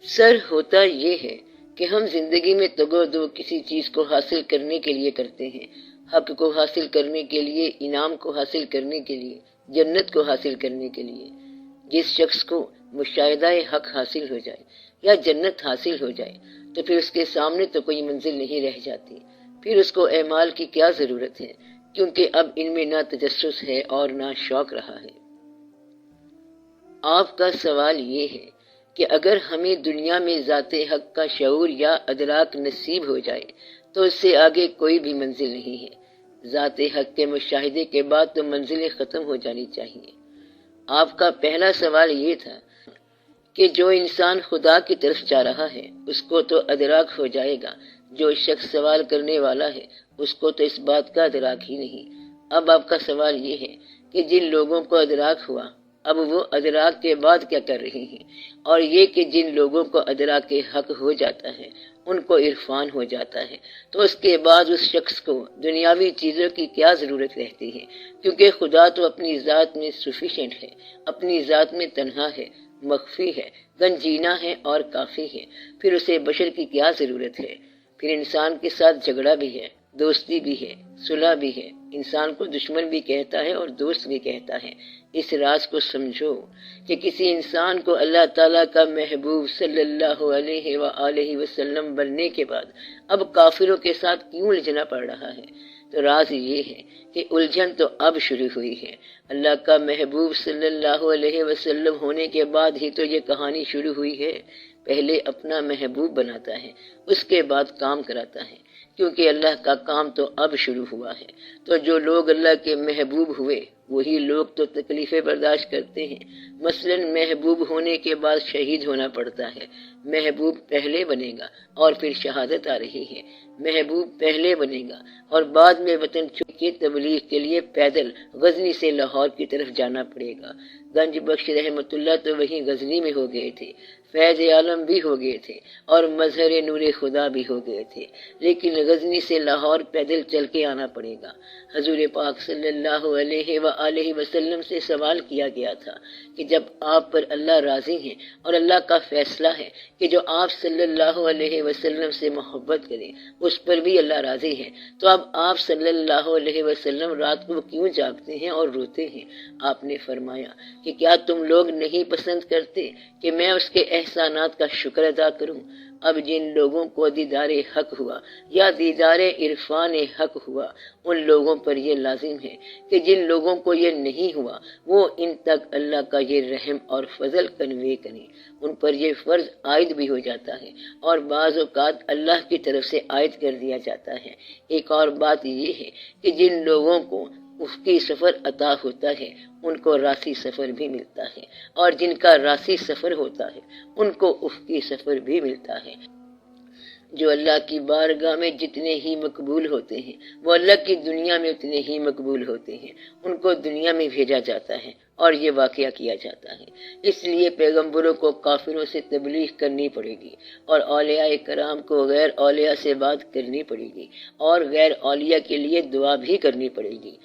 سر ہوتا یہ ہے کہ ہم زندگی میں تگو کسی چیز کو حاصل کرنے کے لیے کرتے ہیں، حق کو حاصل کرنے کے لیے، انعام کو حاصل کرنے کے لیے، جنت کو حاصل کرنے کے لیے۔ جس شخص کو مشاہدہ حق حاصل ہو جائے یا جنت حاصل ہو جائے تو پھر اس کے سامنے تو کوئی منزل نہیں رہ جاتی، پھر اس کو اعمال کی کیا ضرورت ہے، کیونکہ اب ان میں نہ تجسس ہے اور نہ شوق رہا ہے۔ آپ کا سوال یہ ہے کہ اگر ہمیں دنیا میں ذات حق کا شعور یا ادراک نصیب ہو جائے تو اس سے آگے کوئی بھی منزل نہیں ہے۔ ذات حق کے مشاہدے کے بعد تو منزلیں ختم ہو جانی چاہیے۔ آپ کا پہلا سوال یہ تھا کہ جو انسان خدا کی طرف جا رہا ہے اس کو تو ادراک ہو جائے گا، جو شخص سوال کرنے والا ہے اس کو تو اس بات کا ادراک ہی نہیں۔ اب آپ کا سوال یہ ہے کہ جن لوگوں کو ادراک ہوا اب وہ ادراک کے بعد کیا کر رہے ہیں، اور یہ کہ جن لوگوں کو ادراک حق ہو جاتا ہے، ان کو عرفان ہو جاتا ہے، تو اس کے بعد اس شخص کو دنیاوی چیزوں کی کیا ضرورت رہتی ہے، کیونکہ خدا تو اپنی ذات میں سفیشینٹ ہے، اپنی ذات میں تنہا ہے، مخفی ہے، گنجینا ہے اور کافی ہے، پھر اسے بشر کی کیا ضرورت ہے۔ پھر انسان کے ساتھ جھگڑا بھی ہے، دوستی بھی ہے، صلح بھی ہے، انسان کو دشمن بھی کہتا ہے اور دوست بھی کہتا ہے۔ اس راز کو سمجھو کہ کسی انسان کو اللہ تعالیٰ کا محبوب صلی اللہ علیہ وآلہ وسلم بننے کے بعد اب کافروں کے ساتھ کیوں الجھنا پڑ رہا ہے، تو راز یہ ہے کہ الجھن تو اب شروع ہوئی ہے۔ اللہ کا محبوب صلی اللہ علیہ وسلم ہونے کے بعد ہی تو یہ کہانی شروع ہوئی ہے۔ پہلے اپنا محبوب بناتا ہے، اس کے بعد کام کراتا ہے، کیونکہ اللہ کا کام تو اب شروع ہوا ہے۔ تو جو لوگ اللہ کے محبوب ہوئے وہی لوگ تو تکلیفیں برداشت کرتے ہیں۔ مثلا محبوب ہونے کے بعد شہید ہونا پڑتا ہے۔ محبوب پہلے بنے گا اور پھر شہادت آ رہی ہے۔ محبوب پہلے بنے گا اور بعد میں وطن چھوڑ کے تبلیغ کے لیے پیدل غزنی سے لاہور کی طرف جانا پڑے گا۔ گنج بخش رحمت اللہ تو وہیں غزنی میں ہو گئے تھے، فیض عالم بھی ہو گئے تھے اور مظہر نور خدا بھی ہو گئے تھے، لیکن غزنی سے لاہور پیدل چل کے آنا پڑے گا۔ حضور پاک صلی اللہ علیہ وآلہ وسلم سے سوال کیا گیا تھا کہ جب آپ پر اللہ راضی ہیں اور اللہ کا فیصلہ ہے کہ جو آپ صلی اللہ علیہ وسلم سے محبت کریں اس پر بھی اللہ راضی ہے، تو اب آپ صلی اللہ علیہ وسلم رات کو کیوں جاگتے ہیں اور روتے ہیں؟ آپ نے فرمایا کہ کیا تم لوگ نہیں پسند کرتے کہ میں اس کے احسانات کا شکر ادا کروں؟ اب جن لوگوں کو دیدار حق ہوا یا دیدار عرفان حق ہوا ان لوگوں پر یہ لازم ہے کہ جن لوگوں کو یہ نہیں ہوا وہ ان تک اللہ کا یہ رحم اور فضل کنوے کریں، ان پر یہ فرض عائد بھی ہو جاتا ہے اور بعض اوقات اللہ کی طرف سے عائد کر دیا جاتا ہے۔ ایک اور بات یہ ہے کہ جن لوگوں کو افقی سفر عطا ہوتا ہے ان کو راسی سفر بھی ملتا ہے، اور جن کا راسی سفر ہوتا ہے ان کو افقی سفر بھی ملتا ہے۔ جو اللہ کی بارگاہ میں جتنے ہی مقبول ہوتے ہیں وہ اللہ کی دنیا میں اتنے ہی مقبول ہوتے ہیں، ان کو دنیا میں بھیجا جاتا ہے اور یہ واقعہ کیا جاتا ہے۔ اس لیے پیغمبروں کو کافروں سے تبلیغ کرنی پڑے گی اور اولیاء کرام کو غیر اولیاء سے بات کرنی پڑے گی اور غیر اولیاء کے لیے دعا بھی کرنی پڑے گی۔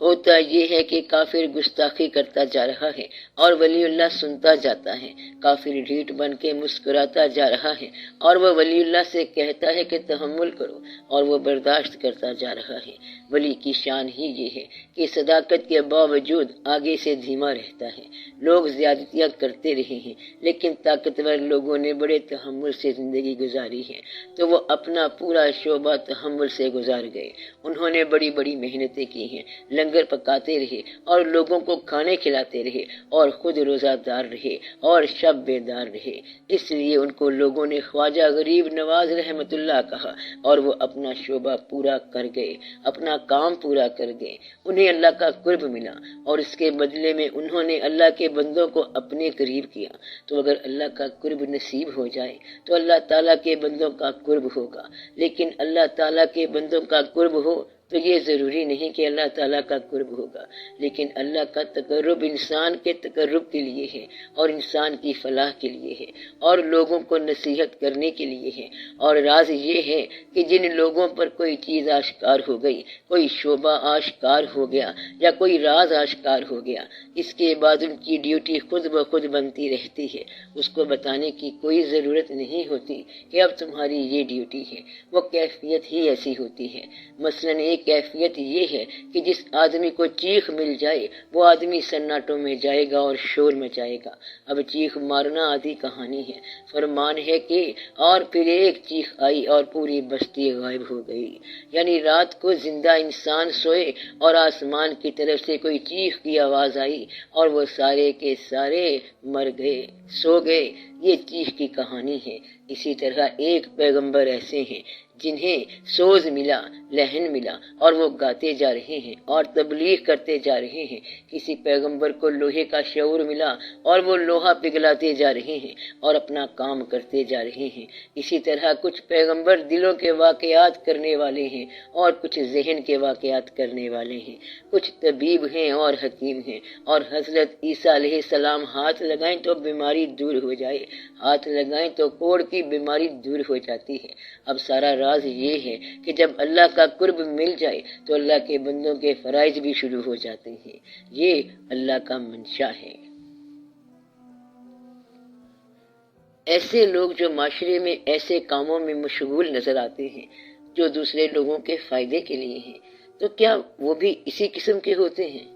ہوتا یہ ہے کہ کافر گستاخی کرتا جا رہا ہے اور ولی اللہ سنتا جاتا ہے، کافر ڈھیٹ بن کے مسکراتا جا رہا ہے اور وہ ولی اللہ سے کہتا ہے کہ تحمل کرو اور وہ برداشت کرتا جا رہا ہے۔ ولی کی شان ہی یہ ہے کہ صداقت کے باوجود آگے سے دھیما رہتا ہے۔ لوگ زیادتیاں کرتے رہے ہیں لیکن طاقتور لوگوں نے بڑے تحمل سے زندگی گزاری ہے، تو وہ اپنا پورا شعبہ تحمل سے گزار گئے۔ انہوں نے بڑی بڑی محنتیں کی ہیں، لنگر پکاتے رہے اور لوگوں کو کھانے کھلاتے رہے اور خود روزہ دار رہے اور شب بیدار رہے، اس لیے ان کو لوگوں نے خواجہ غریب نواز رحمت اللہ کہا اور وہ اپنا شعبہ پورا کر گئے، اپنا کام پورا کر گئے۔ انہیں اللہ کا قرب ملا اور اس کے بدلے میں انہوں نے اللہ کے بندوں کو اپنے قریب کیا۔ تو اگر اللہ کا قرب نصیب ہو جائے تو اللہ تعالیٰ کے بندوں کا قرب ہوگا، لیکن اللہ تعالیٰ کے بندوں کا قرب ہو تو یہ ضروری نہیں کہ اللہ تعالیٰ کا قرب ہوگا، لیکن اللہ کا تقرب انسان کے تقرب کے لیے ہے، اور انسان کی فلاح کے لیے ہے، اور لوگوں کو نصیحت کرنے کے لیے ہے۔ اور راز یہ ہے کہ جن لوگوں پر کوئی چیز آشکار ہو گئی، کوئی شعبہ آشکار ہو گیا یا کوئی راز آشکار ہو گیا، اس کے بعد ان کی ڈیوٹی خود بخود بنتی رہتی ہے۔ اس کو بتانے کی کوئی ضرورت نہیں ہوتی کہ اب تمہاری یہ ڈیوٹی ہے، وہ کیفیت ہی ایسی ہوتی ہے۔ مثلاً ایک کیفیت یہ ہے کہ جس آدمی کو چیخ مل جائے وہ آدمی سناٹوں میں جائے گا اور شور مچائے گا۔ اب چیخ مارنا آدھی کہانی ہے، فرمان ہے کہ اور پھر ایک چیخ آئی اور پوری بستی غائب ہو گئی۔ یعنی رات کو زندہ انسان سوئے اور آسمان کی طرف سے کوئی چیخ کی آواز آئی اور وہ سارے کے سارے مر گئے، سو گئے۔ یہ چیخ کی کہانی ہے۔ اسی طرح ایک پیغمبر ایسے ہیں جنہیں سوز ملا، لہن ملا، اور وہ گاتے جا رہے ہیں اور تبلیغ کرتے جا رہے ہیں۔ کسی پیغمبر کو لوہے کا شعور ملا اور وہ لوہا پگھلاتے جا رہے ہیں اور اپنا کام کرتے جا رہے ہیں۔ اسی طرح کچھ پیغمبر دلوں کے واقعات کرنے والے ہیں اور کچھ ذہن کے واقعات کرنے والے ہیں، کچھ طبیب ہیں اور حکیم ہیں۔ اور حضرت عیسیٰ علیہ السلام ہاتھ لگائیں تو بیماری دور ہو جائے، ہاتھ لگائیں تو کوڑ کی بیماری دور ہو جاتی ہے۔ اب سارا راز یہ ہے کہ جب اللہ کا قرب مل جائے تو اللہ کے بندوں کے فرائض بھی شروع ہو جاتے ہیں۔ یہ اللہ کا منشا ہے۔ ایسے لوگ جو معاشرے میں ایسے کاموں میں مشغول نظر آتے ہیں جو دوسرے لوگوں کے فائدے کے لیے ہیں، تو کیا وہ بھی اسی قسم کے ہوتے ہیں؟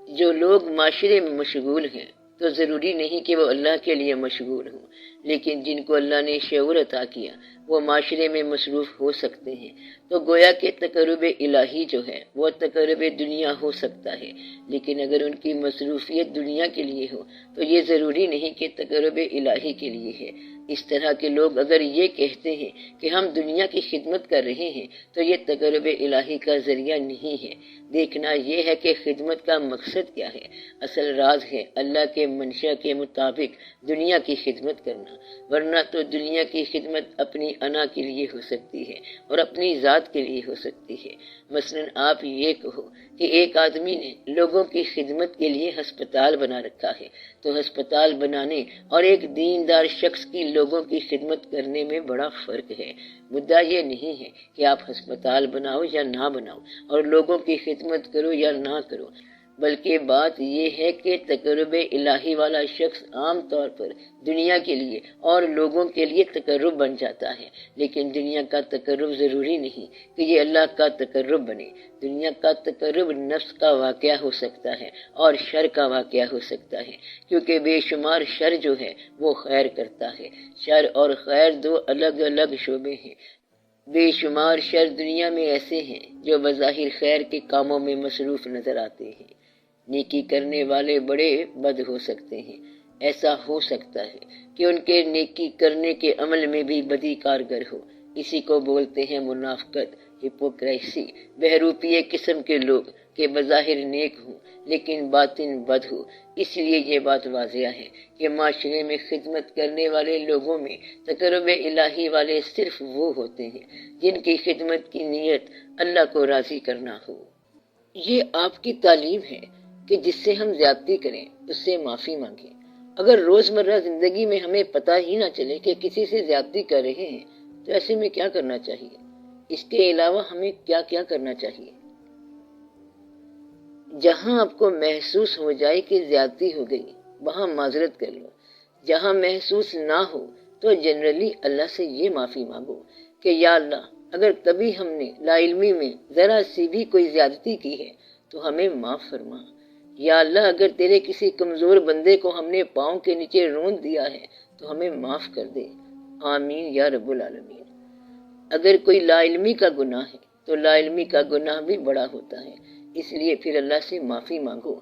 جو لوگ معاشرے میں مشغول ہیں تو ضروری نہیں کہ وہ اللہ کے لیے مشغول ہوں، لیکن جن کو اللہ نے شعور عطا کیا وہ معاشرے میں مصروف ہو سکتے ہیں۔ تو گویا کہ تقرب الہی جو ہے وہ تقرب دنیا ہو سکتا ہے، لیکن اگر ان کی مصروفیت دنیا کے لیے ہو تو یہ ضروری نہیں کہ تقرب الہی کے لیے ہے۔ اس طرح کے لوگ اگر یہ کہتے ہیں کہ ہم دنیا کی خدمت کر رہے ہیں تو یہ تقرب الہی کا ذریعہ نہیں ہے۔ دیکھنا یہ ہے کہ خدمت کا مقصد کیا ہے۔ اصل راز ہے اللہ کے منشا کے مطابق دنیا کی خدمت کرنا، ورنہ تو دنیا کی خدمت اپنی انا کے لیے ہو سکتی ہے اور اپنی ذات کے لیے ہو سکتی ہے۔ مثلا آپ یہ کہو کہ ایک آدمی نے لوگوں کی خدمت کے لیے ہسپتال بنا رکھا ہے، تو ہسپتال بنانے اور ایک دیندار شخص کی لوگوں کی خدمت کرنے میں بڑا فرق ہے۔ مدعا یہ نہیں ہے کہ آپ ہسپتال بناؤ یا نہ بناؤ اور لوگوں کی خدمت کرو یا نہ کرو، بلکہ بات یہ ہے کہ تقرب الہی والا شخص عام طور پر دنیا کے لیے اور لوگوں کے لیے تقرب بن جاتا ہے، لیکن دنیا کا تقرب ضروری نہیں کہ یہ اللہ کا تقرب بنے۔ دنیا کا تقرب نفس کا واقعہ ہو سکتا ہے اور شر کا واقعہ ہو سکتا ہے، کیونکہ بے شمار شر جو ہے وہ خیر کرتا ہے۔ شر اور خیر دو الگ الگ شعبے ہیں۔ بے شمار شر دنیا میں ایسے ہیں جو بظاہر خیر کے کاموں میں مصروف نظر آتے ہیں۔ نیکی کرنے والے بڑے بد ہو سکتے ہیں، ایسا ہو سکتا ہے کہ ان کے نیکی کرنے کے عمل میں بھی بدی کارگر ہو۔ اسی کو بولتے ہیں منافقت، ہپوکریسی، بہروپیے قسم کے لوگ کہ بظاہر نیک ہوں لیکن باطن بد ہو۔ اس لیے یہ بات واضح ہے کہ معاشرے میں خدمت کرنے والے لوگوں میں تقرب الہی والے صرف وہ ہوتے ہیں جن کی خدمت کی نیت اللہ کو راضی کرنا ہو۔ یہ آپ کی تعلیم ہے کہ جس سے ہم زیادتی کریں اس سے معافی مانگیں۔ اگر روزمرہ زندگی میں ہمیں پتہ ہی نہ چلے کہ کسی سے زیادتی کر رہے ہیں تو ایسے میں کیا کرنا چاہیے؟ اس کے علاوہ ہمیں کیا کیا کرنا چاہیے؟ جہاں آپ کو محسوس ہو جائے کہ زیادتی ہو گئی وہاں معذرت کر لو۔ جہاں محسوس نہ ہو تو جنرلی اللہ سے یہ معافی مانگو کہ یا اللہ، اگر کبھی ہم نے لا علمی میں ذرا سی بھی کوئی زیادتی کی ہے تو ہمیں معاف فرما۔ یا اللہ، اگر تیرے کسی کمزور بندے کو ہم نے پاؤں کے نیچے روند دیا ہے تو ہمیں معاف کر دے۔ آمین یا رب العالمین۔ اگر کوئی لا علمی کا گناہ ہے تو لا علمی کا گناہ بھی بڑا ہوتا ہے، اس لیے پھر اللہ سے معافی مانگو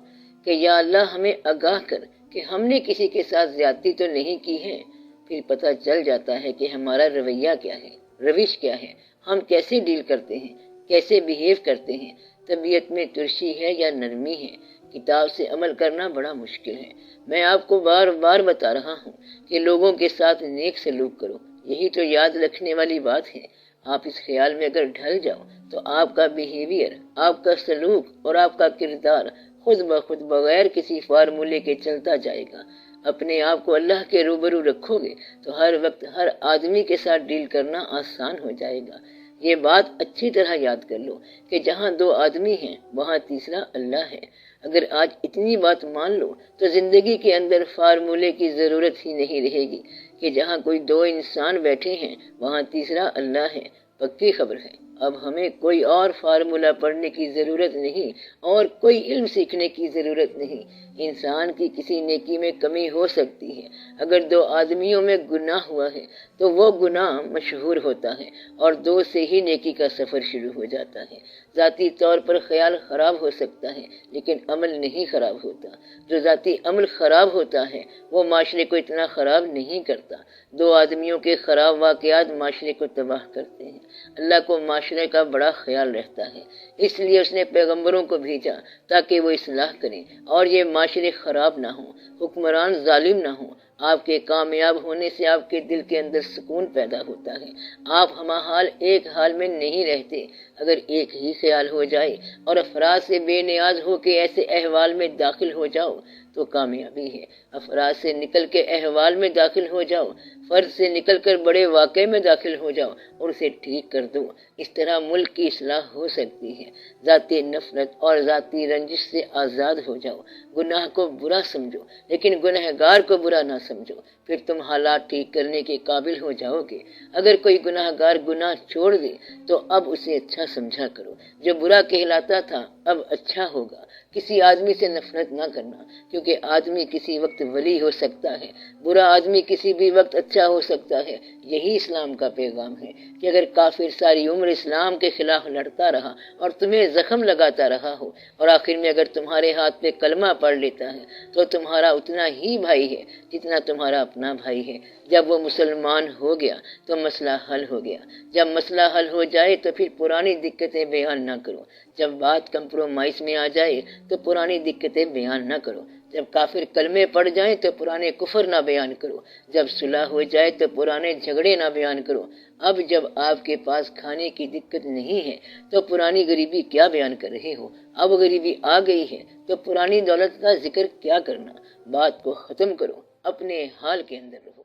کہ یا اللہ ہمیں آگاہ کر کہ ہم نے کسی کے ساتھ زیادتی تو نہیں کی ہے۔ پھر پتہ چل جاتا ہے کہ ہمارا رویہ کیا ہے، روش کیا ہے، ہم کیسے ڈیل کرتے ہیں، کیسے بیہیو کرتے ہیں، طبیعت میں ترشی ہے یا نرمی ہے۔ کتاب سے عمل کرنا بڑا مشکل ہے۔ میں آپ کو بار بار بتا رہا ہوں کہ لوگوں کے ساتھ نیک سلوک کرو، یہی تو یاد رکھنے والی بات ہے۔ آپ اس خیال میں اگر ڈھل جاؤ تو آپ کا بیہیویئر، آپ کا سلوک اور آپ کا کردار خود بخود بغیر کسی فارمولے کے چلتا جائے گا۔ اپنے آپ کو اللہ کے روبرو رکھو گے تو ہر وقت ہر آدمی کے ساتھ ڈیل کرنا آسان ہو جائے گا۔ یہ بات اچھی طرح یاد کر لو کہ جہاں دو آدمی ہیں وہاں تیسرا اللہ ہے۔ اگر آج اتنی بات مان لو تو زندگی کے اندر فارمولے کی ضرورت ہی نہیں رہے گی کہ جہاں کوئی دو انسان بیٹھے ہیں وہاں تیسرا اللہ ہے۔ پکی خبر ہے، اب ہمیں کوئی اور فارمولہ پڑھنے کی ضرورت نہیں اور کوئی علم سیکھنے کی ضرورت نہیں۔ انسان کی کسی نیکی میں کمی ہو سکتی ہے، اگر دو آدمیوں میں گناہ ہوا ہے تو وہ گناہ مشہور ہوتا ہے اور دو سے ہی نیکی کا سفر شروع ہو جاتا ہے۔ ذاتی طور پر خیال خراب ہو سکتا ہے لیکن عمل نہیں خراب ہوتا۔ جو ذاتی عمل خراب ہوتا ہے وہ معاشرے کو اتنا خراب نہیں کرتا۔ دو آدمیوں کے خراب واقعات معاشرے کو تباہ کرتے ہیں۔ اللہ کو معاشرے کا بڑا خیال رہتا ہے، اس لیے اس نے پیغمبروں کو بھیجا تاکہ وہ اصلاح کریں اور یہ معاشرے خراب نہ ہوں، حکمران ظالم نہ ہوں۔ آپ کے کامیاب ہونے سے آپ کے دل کے اندر سکون پیدا ہوتا ہے۔ آپ ہمہ حال ایک حال میں نہیں رہتے۔ اگر ایک ہی خیال ہو جائے اور افراد سے بے نیاز ہو کے ایسے احوال میں داخل ہو جاؤ تو کامیابی ہے۔ افراد سے نکل کے احوال میں داخل ہو جاؤ، فرد سے نکل کر بڑے واقعے میں داخل ہو جاؤ اور اسے ٹھیک کر دو۔ اس طرح ملک کی اصلاح ہو سکتی ہے۔ ذاتی نفرت اور ذاتی رنجش سے آزاد ہو جاؤ۔ گناہ کو برا سمجھو لیکن گنہگار کو برا نہ سمجھو، پھر تم حالات ٹھیک کرنے کے قابل ہو جاؤ گے۔ اگر کوئی گنہگار گناہ چھوڑ دے تو اب اسے اچھا سمجھا کرو، جو برا کہلاتا تھا اب اچھا ہوگا۔ کسی آدمی سے نفرت نہ کرنا، کیونکہ آدمی کسی وقت ولی ہو سکتا ہے، برا آدمی کسی بھی وقت اچھا ہو سکتا ہے۔ یہی اسلام کا پیغام ہے کہ اگر کافر ساری عمر اسلام کے خلاف لڑتا رہا اور تمہیں زخم لگاتا رہا ہو اور آخر میں اگر تمہارے ہاتھ پہ کلمہ پڑھ لیتا ہے تو تمہارا اتنا ہی بھائی ہے جتنا تمہارا اپنا بھائی ہے۔ جب وہ مسلمان ہو گیا تو مسئلہ حل ہو گیا۔ جب مسئلہ حل ہو جائے تو پھر پرانی دقتیں بیان نہ کرو۔ جب بات کمپرومائز میں آ جائے تو پرانی دقتیں بیان نہ کرو۔ جب کافر کلمے پڑ جائیں تو پرانے کفر نہ بیان کرو۔ جب صلح ہو جائے تو پرانے جھگڑے نہ بیان کرو۔ اب جب آپ کے پاس کھانے کی دقت نہیں ہے تو پرانی غریبی کیا بیان کر رہے ہو؟ اب غریبی آ گئی ہے تو پرانی دولت کا ذکر کیا کرنا؟ بات کو ختم کرو، اپنے حال کے اندر رہو۔